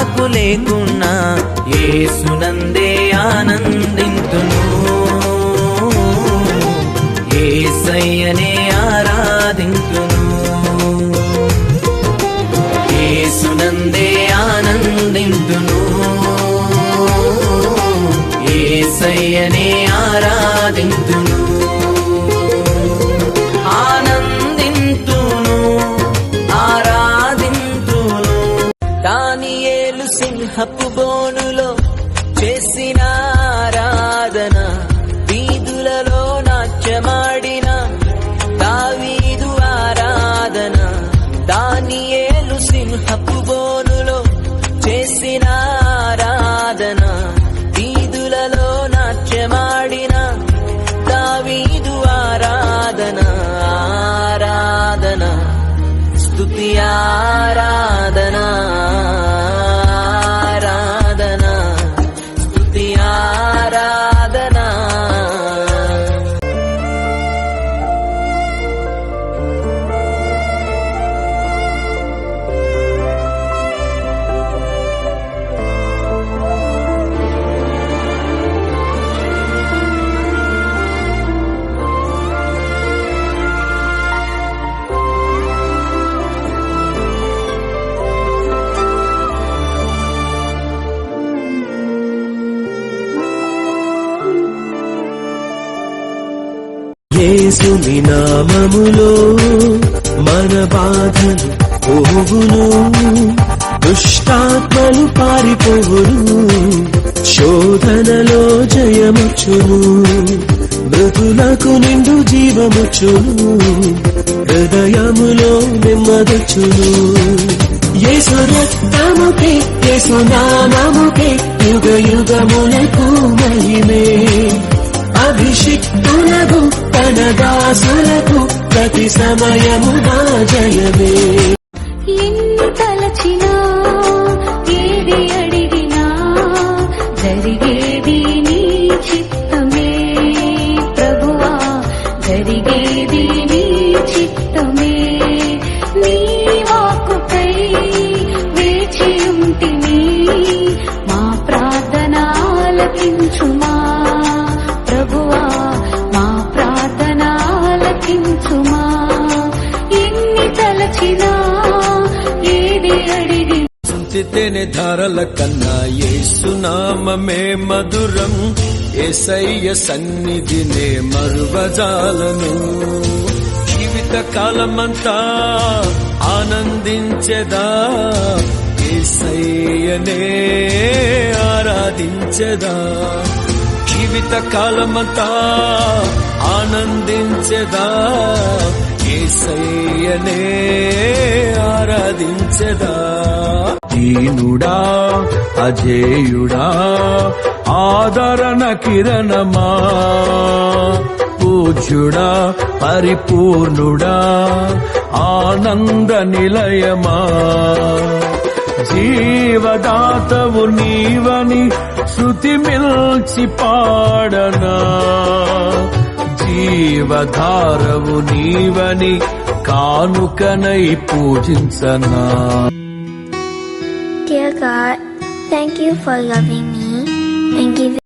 నాకు లేకున్నా యేసునందే ఆనందింతును, యేసయ్యనే ఆరాధింతును, యేసునందే ఆనందింతును, యేసయ్యనే ఆరాధింతును, ఆనందింతును, ఆరాధింతును. దానియేలు సింహపు బోనులో చేసిన ఆరాధన, వీధులలో నాట్యమాడిన దావీదు ఆరాధన. దానియేలు సింహపు బోనులో చేసిన ఆరాధన, వీధులలో నాట్యమాడిన దావీదు ఆరాధన. ఆరాధన స్తుతి ఆరాధన, ఆరాధన స్తుతి ఆరాధన. యేసుని నామములో మన బాధలు పోవును, దుష్టాత్మలు పారిపోవును, శోధనలో జయముచ్చును, మృతులకు నిండు జీవముచ్చును, హృదయములో నెమ్మదొచ్చును. యేసు రక్తముకే యేసు నామముకే యుగ యుగములకు మహిమే, అభిషిక్తులకు తన దాసులకు ప్రతి సమయమునా జయమే. ఎన్ని తలచినా ఏది అడిగినా జరిగేది నీ చిత్తమే ప్రభువా, జరిగేది నీ చిత్తమే. నీ వాక్కుపై వేచి ఉంటిని, మా ప్రార్థన ఆలకించుమా ప్రభువా, మా ప్రార్థన ఆలకించుమా. ఎన్ని తలచినా ఏది అడిగి తేనె ధారల కన్నా యేసునామమే మధురం, యేసయ్య సన్నిధినే మరువజాలను. జీవిత కాలమంతా ఆనందించెదా, యేసయ్యనే ఆరాధించెదా. జీవిత కాలమంతా ఆనందించెదా, యేసయ్యనే ఆరాధించెదా. దీనుడా అజేయుడా ఆదరణ కిరణమా, పూజ్యుడా పరిపూర్ణుడా ఆనంద నిలయమా. జీవదాతవు నీవని శృతి మిల్చి పాడనా, జీవధారవు నీవని కానుకనై పూజించనా. Dear God, thank you for loving me and giving